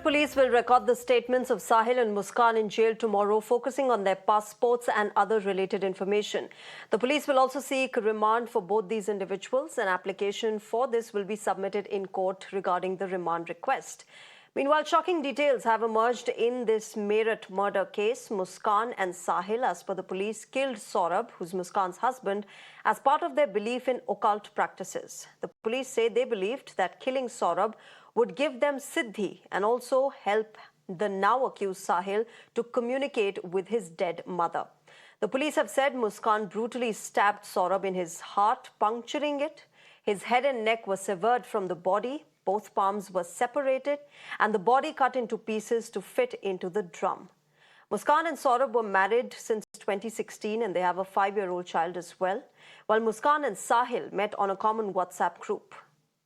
police will record the statements of Sahil and Muskan in jail tomorrow, focusing on their passports and other related information. The police will also seek remand for both these individuals. An application for this will be submitted in court regarding the remand request. Meanwhile, shocking details have emerged in this Meerut murder case. Muskan and Sahil, as per the police, killed Saurabh, who's Muskan's husband, as part of their belief in occult practices. The police say they believed that killing Saurabh would give them siddhi and also help the now accused Sahil to communicate with his dead mother. The police have said Muskan brutally stabbed Saurabh in his heart, puncturing it. His head and neck were severed from the body. Both palms were separated and the body cut into pieces to fit into the drum. Muskan and Saurabh were married since 2016 and they have a 5-year-old child as well, while Muskan and Sahil met on a common WhatsApp group.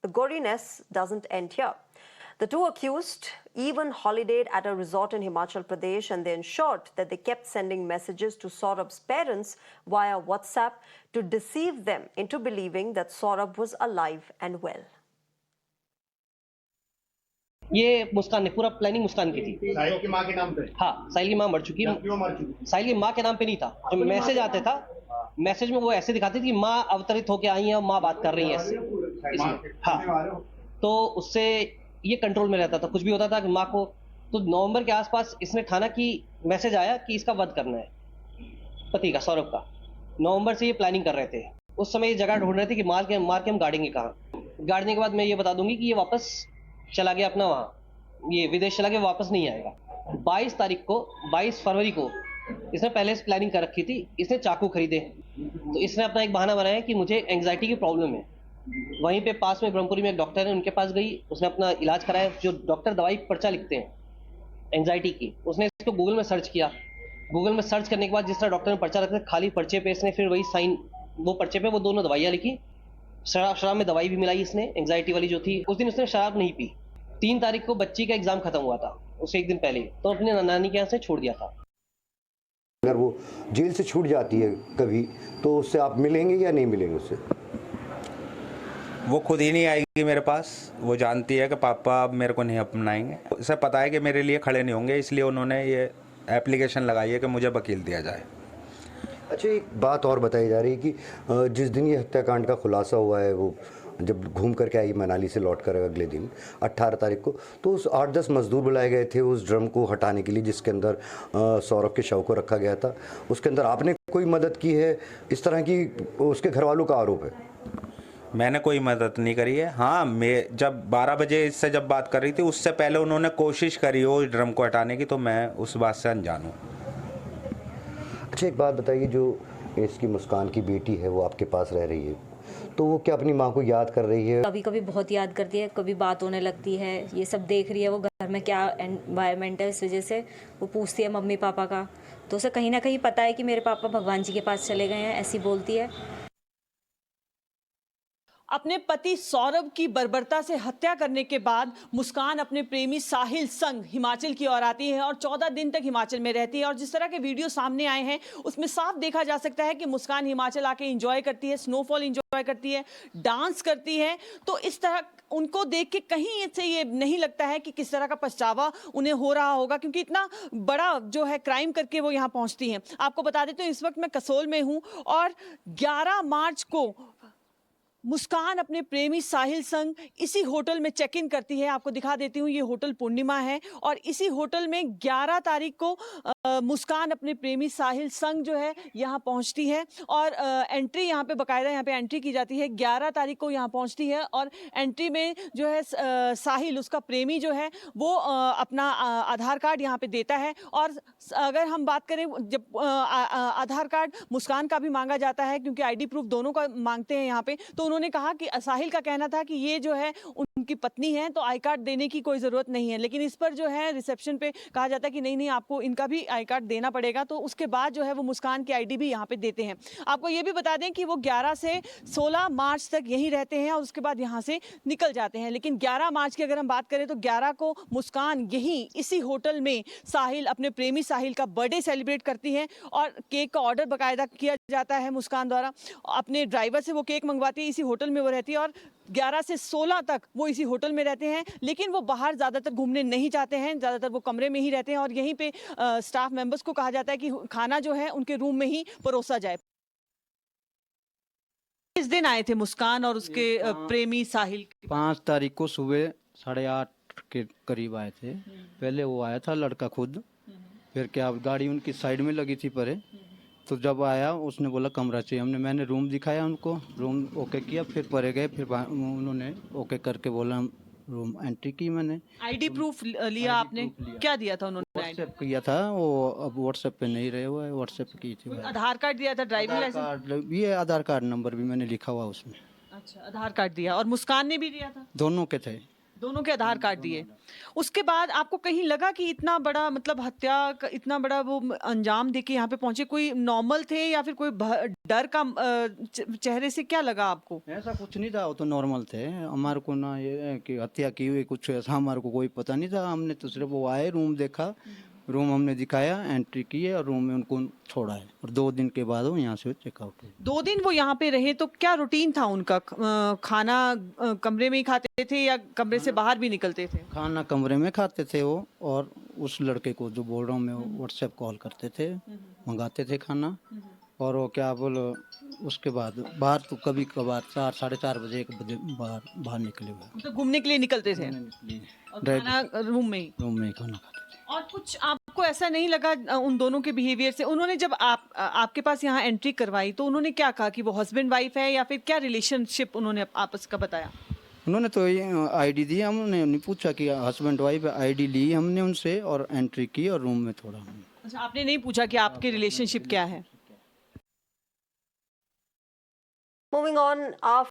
The goriness doesn't end here. The two accused even holidayed at a resort in Himachal Pradesh, and they ensured that they kept sending messages to Saurabh's parents via WhatsApp to deceive them into believing that Saurabh was alive and well. ये मुस्कान ने पूरा planning मुस्कान की थी। साहिल की मां के नाम पे? हाँ, साहिल की मां मर चुकी है। क्यों मर चुकी? साहिल की मां के नाम पे नहीं था। जो मैसेज आते था, मैसेज में वो ऐसे दिखाती थी कि मां अवतरित होके आई है और मां बात कर रही है इससे। हाँ, तो उससे ये कंट्रोल में रहता था। कुछ भी होता था कि मां को, तो नवंबर के आसपास इसने ठाना कि मैसेज आया कि इसका वध करना है, पति का, सौरभ का। नवंबर से ये प्लानिंग कर रहे थे। उस समय ये जगह ढूंढ रहे थे कि मार के हम गाड़ेंगे कहाँ। गाड़ने के बाद मैं ये बता दूंगी कि ये वापस चला गया अपना वहाँ, ये विदेश चला गया, वापस नहीं आएगा। 22 फरवरी को इसने पहले से प्लानिंग कर रखी थी। इसने चाकू खरीदे, तो इसने अपना एक बहाना बनाया कि मुझे एंग्जाइटी की प्रॉब्लम है। वहीं पे पास में ब्रह्मपुरी में एक डॉक्टर है, उनके पास गई, उसने अपना इलाज कराया। जो डॉक्टर दवाई पर्चा लिखते हैं एंग्जाइटी की, उसने इसको गूगल में सर्च किया। गूगल में सर्च करने के बाद जिस तरह डॉक्टर ने पर्चा रखा, खाली पर्चे पे इसने फिर वही साइन, वो पर्चे पे वो दोनों दवाइयाँ लिखी। शराब में दवाई भी मिलाई इसने, एंग्जाइटी वाली जो थी। उस दिन उसने शराब नहीं पी। 3 तारीख को बच्ची का एग्जाम खत्म हुआ था, उससे एक दिन पहले तो अपने नानी के यहाँ से छोड़ दिया था। अगर वो जेल से छूट जाती है कभी, तो उससे आप मिलेंगे या नहीं मिलेंगे उससे? वो खुद ही नहीं आएगी मेरे पास। वो जानती है कि पापा अब मेरे को नहीं अपनाएंगे। उसे पता है कि मेरे लिए खड़े नहीं होंगे, इसलिए उन्होंने ये एप्लीकेशन लगाई है कि मुझे वकील दिया जाए। अच्छा, एक बात और बताई जा रही है कि जिस दिन ये हत्याकांड का खुलासा हुआ है, वो जब घूम करके आई मनाली से लौट कर अगले दिन 18 तारीख को, तो उस 8-10 मजदूर बुलाए गए थे उस ड्रम को हटाने के लिए जिसके अंदर सौरभ के शव को रखा गया था। उसके अंदर आपने कोई मदद की है? इस तरह की उसके घर वालों का आरोप है। मैंने कोई मदद नहीं करी है। हाँ, मैं जब 12 बजे इससे जब बात कर रही थी, उससे पहले उन्होंने कोशिश करी हो ड्रम को हटाने की, तो मैं उस बात से अनजान हूँ। अच्छा, एक बात बताइए, जो इसकी मुस्कान की बेटी है वो आपके पास रह रही है, तो वो क्या अपनी माँ को याद कर रही है? कभी कभी बहुत याद करती है, कभी बात होने लगती है। ये सब देख रही है वो घर में क्या एनवायरनमेंट है, इस वजह से वो पूछती है मम्मी पापा का। तो उसे कहीं ना कहीं पता है कि मेरे पापा भगवान जी के पास चले गए हैं, ऐसी बोलती है। अपने पति सौरभ की बर्बरता से हत्या करने के बाद मुस्कान अपने प्रेमी साहिल संग हिमाचल की ओर आती है और 14 दिन तक हिमाचल में रहती है। और जिस तरह के वीडियो सामने आए हैं उसमें साफ देखा जा सकता है कि मुस्कान हिमाचल आके एंजॉय करती है, स्नोफॉल एंजॉय करती है, डांस करती है। तो इस तरह उनको देख के कहीं से ये नहीं लगता है कि किस तरह का पछतावा उन्हें हो रहा होगा, क्योंकि इतना बड़ा जो है क्राइम करके वो यहाँ पहुँचती हैं। आपको बता देते हैं इस वक्त मैं कसोल में हूँ और 11 मार्च को मुस्कान अपने प्रेमी साहिल संग इसी होटल में चेक इन करती है। आपको दिखा देती हूँ, ये होटल पूर्णिमा है और इसी होटल में 11 तारीख को मुस्कान अपने प्रेमी साहिल संग जो है यहाँ पहुँचती है और एंट्री यहाँ पे बाकायदा यहाँ पे एंट्री की जाती है। 11 तारीख को यहाँ पहुँचती है और एंट्री में जो है साहिल, उसका प्रेमी जो है वो अपना आधार कार्ड यहाँ पे देता है। और अगर हम बात करें, जब आधार कार्ड मुस्कान का भी मांगा जाता है क्योंकि ID प्रूफ दोनों का मांगते हैं यहाँ पे, तो उन्होंने कहा कि साहिल का कहना था कि ये जो है उनकी पत्नी है तो आई कार्ड देने की कोई ज़रूरत नहीं है। लेकिन इस पर जो है रिसेप्शन पे कहा जाता है कि नहीं आपको इनका भी आई कार्ड देना पड़ेगा। तो उसके बाद जो है वो मुस्कान की ID भी यहाँ पे देते हैं। आपको ये भी बता दें कि वो 11 से 16 मार्च तक यहीं रहते हैं और उसके बाद यहाँ से निकल जाते हैं। लेकिन 11 मार्च की अगर हम बात करें तो 11 को मुस्कान यहीं इसी होटल में साहिल, अपने प्रेमी साहिल का बर्थडे सेलिब्रेट करती है और केक का ऑर्डर बाकायदा किया जाता है मुस्कान द्वारा। अपने ड्राइवर से वो केक मंगवाती है, इसी होटल में वो रहती है और 11 से 16 तक वो इसी होटल में रहते हैं, लेकिन वो बाहर ज़्यादातर घूमने नहीं जाते हैं, ज़्यादातर वो कमरे में ही रहते हैं और यहीं पे स्टाफ मेंबर्स को कहा जाता है कि खाना जो है उनके रूम में ही परोसा जाए। इस दिन आए थे मुस्कान और उसके प्रेमी साहिल। 5 तारीख को सुबह 8:30 के करीब आए थे। पहले वो आया था लड़का खुद, फिर क्या गाड़ी उनकी साइड में लगी थी परे, तो जब आया उसने बोला कमरा चाहिए। मैंने रूम दिखाया उनको, रूम ओके किया, फिर परे गए, फिर उन्होंने ओके करके बोला, रूम एंट्री की। मैंने आईडी प्रूफ लिया आपने? क्या दिया था उन्होंने? व्हाट्सएप किया था वो, अब व्हाट्सएप पे नहीं रहे हुआ है, व्हाट्सएप की थी। आधार कार्ड दिया था, ड्राइविंग लाइसेंस? कार्ड, ये आधार कार्ड नंबर भी मैंने लिखा हुआ उसमें। अच्छा, आधार कार्ड दिया। और मुस्कान ने भी दिया था? दोनों के थे। दोनों के आधार कार्ड दिए। उसके बाद आपको कहीं लगा कि इतना बड़ा मतलब हत्या का इतना बड़ा वो अंजाम देके यहाँ पे पहुंचे, कोई नॉर्मल थे या फिर कोई डर का चेहरे से क्या लगा आपको? ऐसा कुछ नहीं था, वो तो नॉर्मल थे। हमारे को ना ये कि हत्या की हुई कुछ ऐसा हमारे को कोई पता नहीं था। हमने तो सिर्फ वो आए, रूम देखा, रूम हमने दिखाया, एंट्री की है और रूम में उनको छोड़ा है और 2 दिन के बाद वो यहाँ से चेकआउट हुए। 2 दिन वो यहाँ पे रहे तो क्या रूटीन था उनका? खाना कमरे में ही खाते थे या कमरे से बाहर भी निकलते थे? खाना कमरे में खाते थे वो, और उस लड़के को जो बोल रहा हूँ मैं, वो व्हाट्सएप कॉल करते थे, मंगाते थे खाना। और वो क्या बोलो, उसके बाद बाहर तो कभी कभार 4, 4:30 बजे 1 बजे बाहर निकले हुए। मतलब घूमने के लिए निकलते थे और खाना रूम में ही? रूम में ही खाना खाते थे। और कुछ आपको ऐसा नहीं लगा उन दोनों के बिहेवियर से? उन्होंने जब आपके पास यहाँ एंट्री करवाई तो उन्होंने क्या कहा कि वो हस्बैंड वाइफ है या फिर क्या रिलेशनशिप उन्होंने आपस का बताया? उन्होंने तो आईडी दी, हमने नहीं पूछा कि हस्बैंड वाइफ है। आईडी ली हमने उनसे और एंट्री की और रूम में थोड़ा। अच्छा, आपने नहीं पूछा कि आपके रिलेशनशिप क्या है? Moving on,